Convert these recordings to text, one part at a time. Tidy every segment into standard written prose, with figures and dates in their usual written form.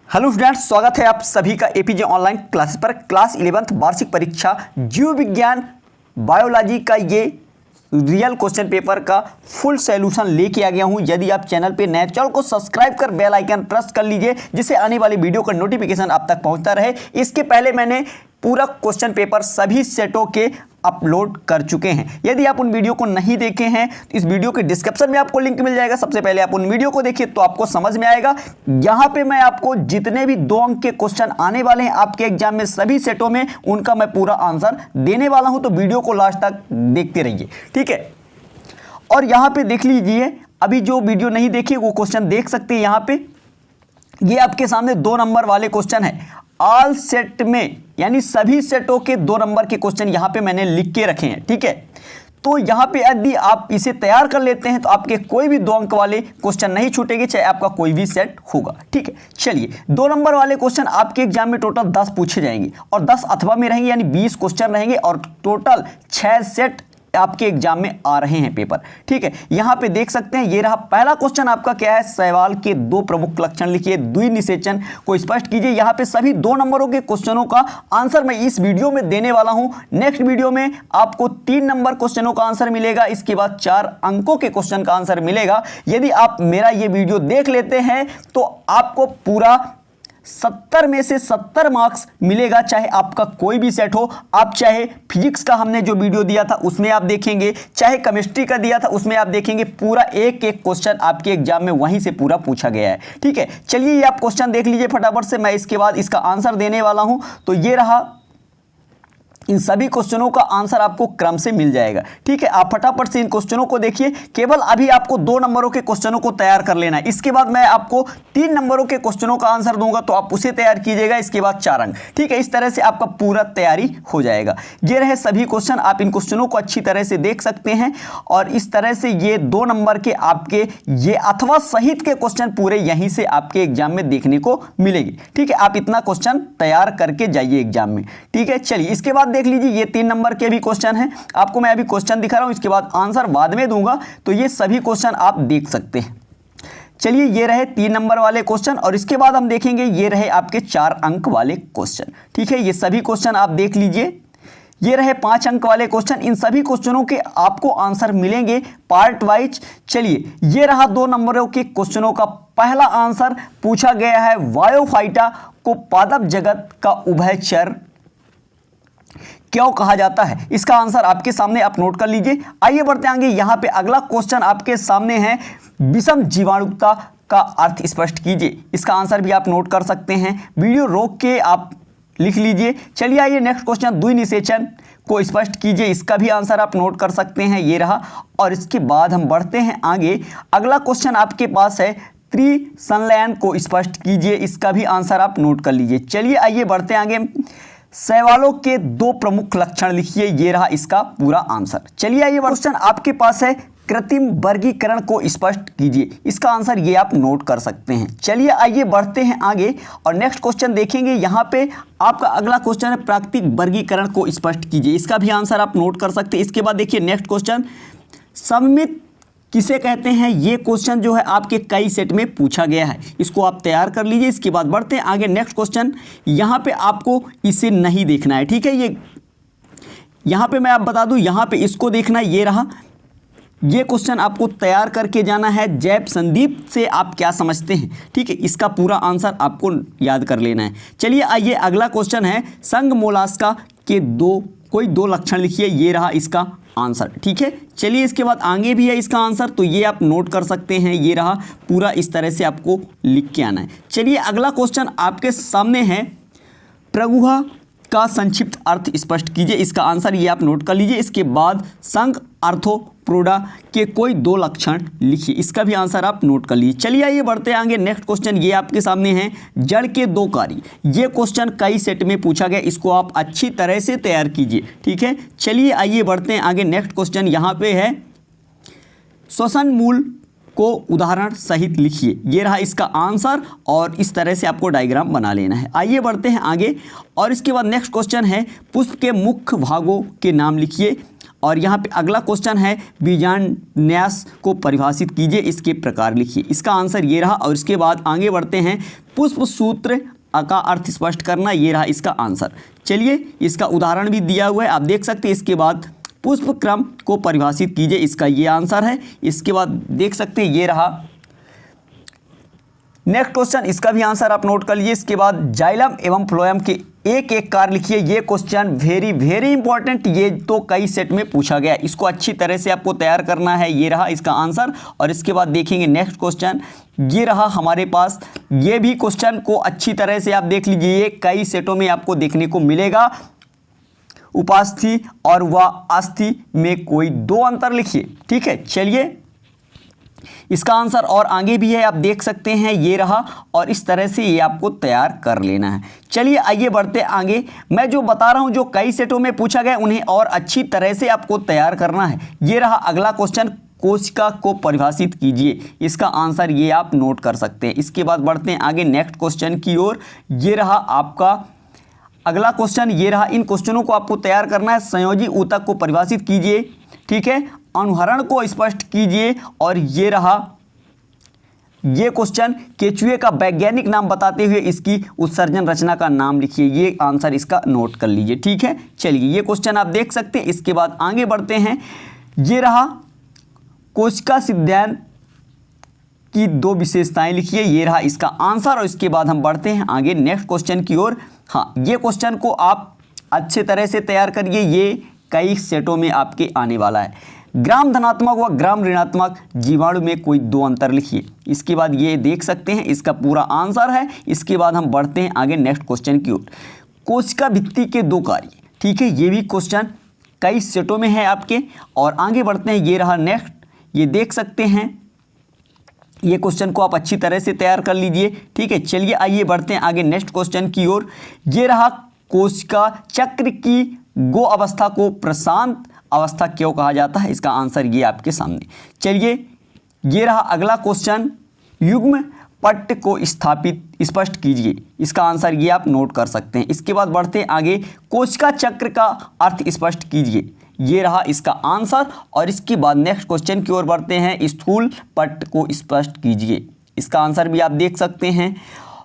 Hello students, स्वागत है आप सभी का एपीजे ऑनलाइन क्लासेस पर। क्लास 11th वार्षिक परीक्षा जीव विज्ञान बायोलॉजी का ये रियल क्वेश्चन पेपर का फुल सॉल्यूशन लेके आ गया हूं। यदि आप चैनल पे नए, चैनल को सब्सक्राइब कर बेल आइकन प्रेस कर लीजिए, जिससे आने वाली वीडियो का नोटिफिकेशन आप तक पहुंचता रहे। इसके पहले मैंने पूरा क्वेश्चन पेपर सभी सेटों के अपलोड कर चुके हैं। यदि आप उन वीडियो को नहीं देखे हैं तो इस वीडियो के डिस्क्रिप्शन में आपको लिंक मिल जाएगा। सबसे पहले आप उन वीडियो को देखिए तो आपको समझ में आएगा। यहाँ पे मैं आपको जितने भी 2 अंक के क्वेश्चन आने वाले हैं आपके एग्जाम में सभी सेटों में, उनका मैं पूरा आंसर देने वाला हूं, तो वीडियो को लास्ट तक देखते रहिए, ठीक है। और यहाँ पे देख लीजिए, अभी जो वीडियो नहीं देखी वो क्वेश्चन देख सकते हैं। यहाँ पे ये आपके सामने 2 नंबर वाले क्वेश्चन है। ऑल सेट में यानी सभी सेटों के 2 नंबर के क्वेश्चन यहाँ पे मैंने लिख के रखे हैं, ठीक है। तो यहाँ पे यदि आप इसे तैयार कर लेते हैं तो आपके कोई भी 2 अंक वाले क्वेश्चन नहीं छूटेंगे, चाहे आपका कोई भी सेट होगा, ठीक है। चलिए, 2 नंबर वाले क्वेश्चन आपके एग्जाम में टोटल 10 पूछे जाएंगे और 10 अथवा में रहेंगे, यानी 20 क्वेश्चन रहेंगे और टोटल 6 सेट आपके एग्जाम में आ रहे हैं पेपर, ठीक है। यहां पे देख सकते हैं, ये रहा पहला क्वेश्चन आपका। क्या है? शैवाल के 2 प्रमुख लक्षण लिखिए, द्विनिषेचन को स्पष्ट कीजिए। यहां पे सभी 2 नंबरों के क्वेश्चनों का आंसर मैं इस वीडियो में देने वाला हूं। नेक्स्ट वीडियो में आपको 3 नंबर क्वेश्चनों का आंसर मिलेगा, इसके बाद 4 अंकों के क्वेश्चन का आंसर मिलेगा। यदि आप मेरा ये वीडियो देख लेते हैं तो आपको पूरा 70 में से 70 मार्क्स मिलेगा, चाहे आपका कोई भी सेट हो। आप चाहे फिजिक्स का हमने जो वीडियो दिया था उसमें आप देखेंगे, चाहे केमिस्ट्री का दिया था उसमें आप देखेंगे, पूरा एक एक क्वेश्चन आपके एग्जाम में वहीं से पूरा पूछा गया है, ठीक है। चलिए, ये आप क्वेश्चन देख लीजिए फटाफट से, मैं इसके बाद इसका आंसर देने वाला हूं। तो ये रहा, इन सभी क्वेश्चनों का आंसर आपको क्रम से मिल जाएगा, ठीक है। आप फटाफट से इन क्वेश्चनों को देखिए। केवल अभी आपको 2 नंबरों के क्वेश्चनों को तैयार कर लेना है। इसके बाद मैं आपको 3 नंबरों के क्वेश्चनों का आंसर दूंगा, तो आप उसे तैयार कीजिएगा। इसके बाद 4 अंक, ठीक है। इस तरह से आपका पूरा तैयारी हो जाएगा। ये रहे सभी क्वेश्चन, आप इन क्वेश्चनों को अच्छी तरह से देख सकते हैं। और इस तरह से ये 2 नंबर के आपके ये अथवा सहित के क्वेश्चन पूरे यहीं से आपके एग्जाम में देखने को मिलेगी, ठीक है। आप इतना क्वेश्चन तैयार करके जाइए एग्जाम में, ठीक है। चलिए, इसके बाद देख लीजिए, ये 3 नंबर के भी क्वेश्चन हैं। आपको मैं अभी क्वेश्चन दिखा रहा हूं, इसके बाद आंसर बाद में दूंगा, तो ये सभी क्वेश्चन आप देख सकते हैं। चलिए, ये रहे 3 नंबर वाले क्वेश्चन और इसके बाद हम देखेंगे ये रहे आपके 4 अंक वाले क्वेश्चन, ठीक है। ये सभी क्वेश्चन आप देख लीजिए। ये रहे 5 अंक वाले क्वेश्चन। इन सभी क्वेश्चनों के आपको आंसर मिलेंगे पार्ट वाइज। चलिए, ये रहा 2 नंबरों के क्वेश्चनों का पहला आंसर। पूछा गया है, वायोफाइटा को पादप जगत का उभयचर क्यों कहा जाता है? इसका आंसर आपके सामने आप नोट कर लीजिए। आइए बढ़ते आगे। यहां पे अगला क्वेश्चन आपके सामने है, विषम जीवाणुता का अर्थ स्पष्ट कीजिए। इसका आंसर भी आप नोट कर सकते हैं, वीडियो रोक के आप लिख लीजिए। चलिए, आइए नेक्स्ट क्वेश्चन, द्विनिषेचन को स्पष्ट कीजिए। इसका भी आंसर आप नोट कर सकते हैं, ये रहा। और इसके बाद हम बढ़ते हैं आगे। अगला क्वेश्चन आपके पास है, त्रिसंलयन को स्पष्ट कीजिए। इसका भी आंसर आप नोट कर लीजिए। चलिए, आइए बढ़ते आगे। शैवालों के 2 प्रमुख लक्षण लिखिए। ये रहा इसका पूरा आंसर। चलिए, आइए क्वेश्चन आपके पास है, कृत्रिम वर्गीकरण को स्पष्ट कीजिए। इसका आंसर ये आप नोट कर सकते हैं। चलिए, आइए बढ़ते हैं आगे और नेक्स्ट क्वेश्चन देखेंगे। यहाँ पे आपका अगला क्वेश्चन है, प्राकृतिक वर्गीकरण को स्पष्ट कीजिए। इसका भी आंसर आप नोट कर सकते हैं। इसके बाद देखिए नेक्स्ट क्वेश्चन, सममित किसे कहते हैं? ये क्वेश्चन जो है आपके कई सेट में पूछा गया है, इसको आप तैयार कर लीजिए। इसके बाद बढ़ते हैं आगे। नेक्स्ट क्वेश्चन, यहाँ पे आपको इसे नहीं देखना है, ठीक है। ये यहाँ पे मैं आप बता दूं, यहाँ पे इसको देखना है। ये रहा, ये क्वेश्चन आपको तैयार करके जाना है। जैव संदीप से आप क्या समझते हैं, ठीक है। इसका पूरा आंसर आपको याद कर लेना है। चलिए, आइए अगला क्वेश्चन है, संघ मोलास्का के कोई 2 लक्षण लिखिए। ये रहा इसका आंसर, ठीक है। चलिए, इसके बाद आगे भी है इसका आंसर, तो ये आप नोट कर सकते हैं। ये रहा, पूरा इस तरह से आपको लिख के आना है। चलिए, अगला क्वेश्चन आपके सामने है, प्रगुहा का संक्षिप्त अर्थ स्पष्ट कीजिए। इसका आंसर ये आप नोट कर लीजिए। इसके बाद संघ आर्थ्रोपोडा के कोई 2 लक्षण लिखिए। इसका भी आंसर आप नोट कर लीजिए। चलिए, आइए बढ़ते आगे। नेक्स्ट क्वेश्चन ये आपके सामने है, जड़ के 2 कार्य। ये क्वेश्चन कई सेट में पूछा गया, इसको आप अच्छी तरह से तैयार कीजिए, ठीक है। चलिए, आइए बढ़ते हैं आगे। नेक्स्ट क्वेश्चन यहाँ पे है, श्वसन मूल को उदाहरण सहित लिखिए। ये रहा इसका आंसर और इस तरह से आपको डायग्राम बना लेना है। आइए बढ़ते हैं आगे और इसके बाद नेक्स्ट क्वेश्चन है, पुष्प के मुख्य भागों के नाम लिखिए। और यहाँ पे अगला क्वेश्चन है बीजान्यास को परिभाषित कीजिए, इसके प्रकार लिखिए। इसका आंसर ये रहा। और इसके बाद आगे बढ़ते हैं, पुष्प सूत्र का अर्थ स्पष्ट करना, ये रहा इसका आंसर। चलिए इसका उदाहरण भी दिया हुआ है, आप देख सकते हैं। इसके बाद पुष्प क्रम को परिभाषित कीजिए, इसका ये आंसर है। इसके बाद देख सकते हैं ये रहा नेक्स्ट क्वेश्चन, इसका भी आंसर आप नोट कर लीजिए। इसके बाद जाइलम एवं फ्लोएम के एक एक कार्य लिखिए। ये क्वेश्चन वेरी वेरी इंपॉर्टेंट, ये तो कई सेट में पूछा गया, इसको अच्छी तरह से आपको तैयार करना है। ये रहा इसका आंसर। और इसके बाद देखेंगे नेक्स्ट क्वेश्चन, ये रहा हमारे पास। ये भी क्वेश्चन को अच्छी तरह से आप देख लीजिए, ये कई सेटों में आपको देखने को मिलेगा। उपास्थि और व अस्थि में कोई दो अंतर लिखिए। ठीक है, चलिए इसका आंसर और आगे भी है, आप देख सकते हैं। ये रहा, और इस तरह से ये आपको तैयार कर लेना है। चलिए आइए बढ़ते आगे। मैं जो बता रहा हूं जो कई सेटों में पूछा गया, उन्हें और अच्छी तरह से आपको तैयार करना है। ये रहा अगला क्वेश्चन, कोशिका को परिभाषित कीजिए। इसका आंसर ये आप नोट कर सकते हैं। इसके बाद बढ़ते हैं आगे नेक्स्ट क्वेश्चन की ओर। ये रहा आपका अगला क्वेश्चन, ये रहा। इन क्वेश्चनों को आपको तैयार करना है। संयोजी ऊतक को परिभाषित कीजिए। ठीक है, अनुहरण को स्पष्ट कीजिए। और ये रहा ये क्वेश्चन, केचुए का वैज्ञानिक नाम बताते हुए इसकी उत्सर्जन रचना का नाम लिखिए। ये आंसर इसका नोट कर लीजिए। ठीक है, चलिए ये क्वेश्चन आप देख सकते हैं। इसके बाद आगे बढ़ते हैं। ये रहा कोशिका सिद्धांत की दो विशेषताएं लिखिए। ये रहा इसका आंसर। और इसके बाद हम बढ़ते हैं आगे नेक्स्ट क्वेश्चन की ओर। हाँ, ये क्वेश्चन को आप अच्छे तरह से तैयार करिए, ये कई सेटों में आपके आने वाला है। ग्राम धनात्मक व ग्राम ऋणात्मक जीवाणु में कोई दो अंतर लिखिए। इसके बाद ये देख सकते हैं, इसका पूरा आंसर है। इसके बाद हम बढ़ते हैं आगे नेक्स्ट क्वेश्चन की ओर। कोशिका भित्ति के दो कार्य। ठीक है, ये भी क्वेश्चन कई सेटों में है आपके। और आगे बढ़ते हैं, ये रहा नेक्स्ट, ये देख सकते हैं। ये क्वेश्चन को आप अच्छी तरह से तैयार कर लीजिए। ठीक है, चलिए आइए बढ़ते हैं आगे नेक्स्ट क्वेश्चन की ओर। ये रहा कोशिका चक्र की गो अवस्था को प्रशांत अवस्था क्यों कहा जाता है। इसका आंसर ये आपके सामने। चलिए ये रहा अगला क्वेश्चन, युग्म पट्ट को स्पष्ट कीजिए। इसका आंसर ये आप नोट कर सकते हैं। इसके बाद बढ़ते हैं आगे, कोशिका चक्र का अर्थ स्पष्ट कीजिए। ये रहा इसका आंसर। और इसके बाद नेक्स्ट क्वेश्चन की ओर बढ़ते हैं, स्थूल पट्ट को स्पष्ट कीजिए। इसका आंसर भी आप देख सकते हैं।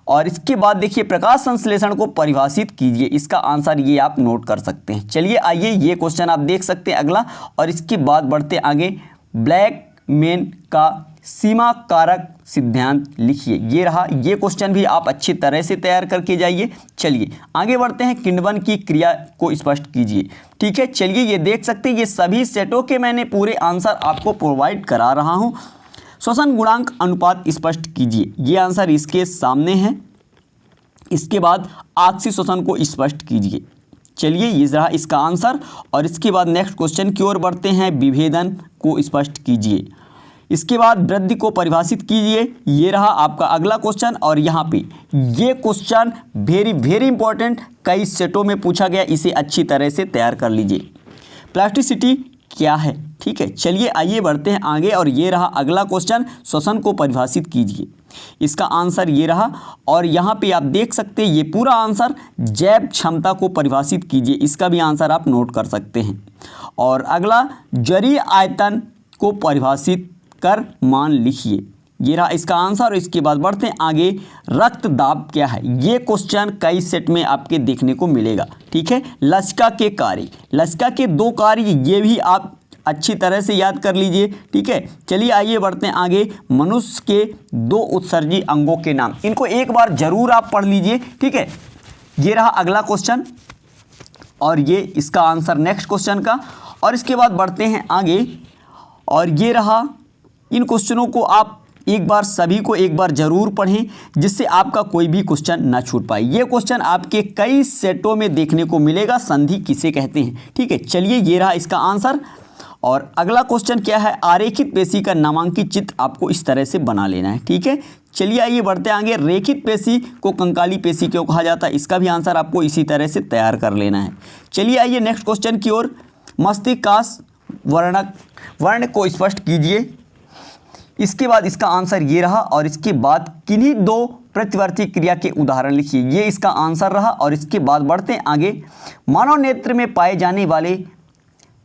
और इसके बाद देखिए प्रकाश संश्लेषण को परिभाषित कीजिए। इसका आंसर ये आप नोट कर सकते हैं। चलिए आइए ये क्वेश्चन आप देख सकते हैं अगला। और इसके बाद बढ़ते आगे, ब्लैकमैन का सीमा कारक सिद्धांत लिखिए। ये रहा, ये क्वेश्चन भी आप अच्छी तरह से तैयार करके जाइए। चलिए आगे बढ़ते हैं, किण्वन की क्रिया को स्पष्ट कीजिए। ठीक है, चलिए ये देख सकते हैं, ये सभी सेटों के मैंने पूरे आंसर आपको प्रोवाइड करा रहा हूँ। श्वसन गुणांक अनुपात स्पष्ट कीजिए। ये आंसर इसके सामने है। इसके बाद आपसी श्वसन को स्पष्ट कीजिए। चलिए ये रहा इसका आंसर। और इसके बाद नेक्स्ट क्वेश्चन की ओर बढ़ते हैं, विभेदन को स्पष्ट कीजिए। इसके बाद वृद्धि को परिभाषित कीजिए। ये रहा आपका अगला क्वेश्चन। और यहाँ पे ये क्वेश्चन वेरी वेरी इंपॉर्टेंट, कई सेटों में पूछा गया, इसे अच्छी तरह से तैयार कर लीजिए। प्लास्टिसिटी क्या है। ठीक है, चलिए आइए बढ़ते हैं आगे। और ये रहा अगला क्वेश्चन, श्वसन को परिभाषित कीजिए। इसका आंसर ये रहा। और यहाँ पे आप देख सकते हैं ये पूरा आंसर, जैव क्षमता को परिभाषित कीजिए। इसका भी आंसर आप नोट कर सकते हैं। और अगला, जरीय आयतन को परिभाषित कर मान लिखिए। ये रहा इसका आंसर। और इसके बाद बढ़ते हैं आगे, रक्त दाब क्या है। ये क्वेश्चन कई सेट में आपके देखने को मिलेगा। ठीक है, लसिका के कार्य, लसिका के दो कार्य, ये भी आप अच्छी तरह से याद कर लीजिए। ठीक है, चलिए आइए बढ़ते हैं आगे, मनुष्य के दो उत्सर्जी अंगों के नाम, इनको एक बार जरूर आप पढ़ लीजिए। ठीक है, ये रहा अगला क्वेश्चन। और ये इसका आंसर नेक्स्ट क्वेश्चन का। और इसके बाद बढ़ते हैं आगे। और ये रहा, इन क्वेश्चनों को आप एक बार सभी को एक बार जरूर पढ़ें, जिससे आपका कोई भी क्वेश्चन ना छूट पाए। ये क्वेश्चन आपके कई सेटों में देखने को मिलेगा, संधि किसे कहते हैं। ठीक है, चलिए ये रहा इसका आंसर। और अगला क्वेश्चन क्या है, आरेखित पेशी का नामांकित चित्र आपको इस तरह से बना लेना है। ठीक है, चलिए आइए बढ़ते आगे, रेखित पेशी को कंकाली पेशी क्यों कहा जाता है। इसका भी आंसर आपको इसी तरह से तैयार कर लेना है। चलिए आइए नेक्स्ट क्वेश्चन की ओर, मस्तिष्काश वर्ण को स्पष्ट कीजिए। इसके बाद इसका आंसर ये रहा। और इसके बाद किन्हीं दो प्रतिवर्ती क्रिया के उदाहरण लिखिए। ये इसका आंसर रहा। और इसके बाद बढ़ते हैं आगे, मानव नेत्र में पाए जाने वाले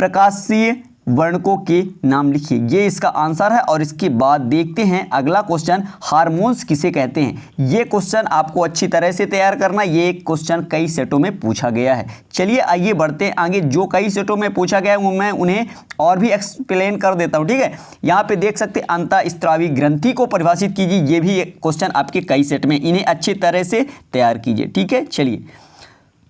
प्रकाशीय वर्णकों के नाम लिखिए। ये इसका आंसर है। और इसके बाद देखते हैं अगला क्वेश्चन, हार्मोन्स किसे कहते हैं। ये क्वेश्चन आपको अच्छी तरह से तैयार करना। ये क्वेश्चन कई सेटों में पूछा गया है। चलिए आइए बढ़ते हैं आगे। जो कई सेटों में पूछा गया है मैं उन्हें और भी एक्सप्लेन कर देता हूं, ठीक है। यहाँ पे देख सकते हैं अंतःस्रावी ग्रंथि को परिभाषित कीजिए। ये भी क्वेश्चन आपके कई सेट में, इन्हें अच्छी तरह से तैयार कीजिए, ठीक है। चलिए,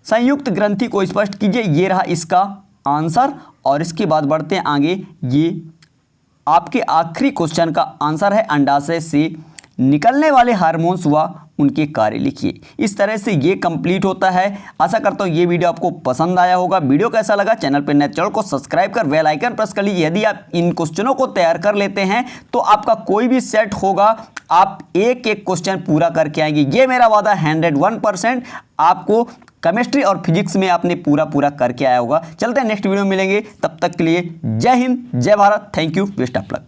संयुक्त ग्रंथि को स्पष्ट कीजिए। ये रहा इसका आंसर। और इसके बाद बढ़ते हैं आगे। ये आपके आखिरी क्वेश्चन का आंसर है, अंडाशय से निकलने वाले हार्मोन्स व उनके कार्य लिखिए। इस तरह से ये कंप्लीट होता है। आशा करता हूँ ये वीडियो आपको पसंद आया होगा। वीडियो कैसा लगा, चैनल पर नए चैनल को सब्सक्राइब कर बेल आइकन प्रेस कर लीजिए। यदि आप इन क्वेश्चनों को तैयार कर लेते हैं तो आपका कोई भी सेट होगा, आप एक एक क्वेश्चन पूरा करके आएंगे। ये मेरा वादा 101% आपको केमिस्ट्री और फिजिक्स में आपने पूरा करके आया होगा। चलते हैं नेक्स्ट वीडियो में मिलेंगे, तब तक के लिए जय हिंद, जय Bharat, thank you, best of luck.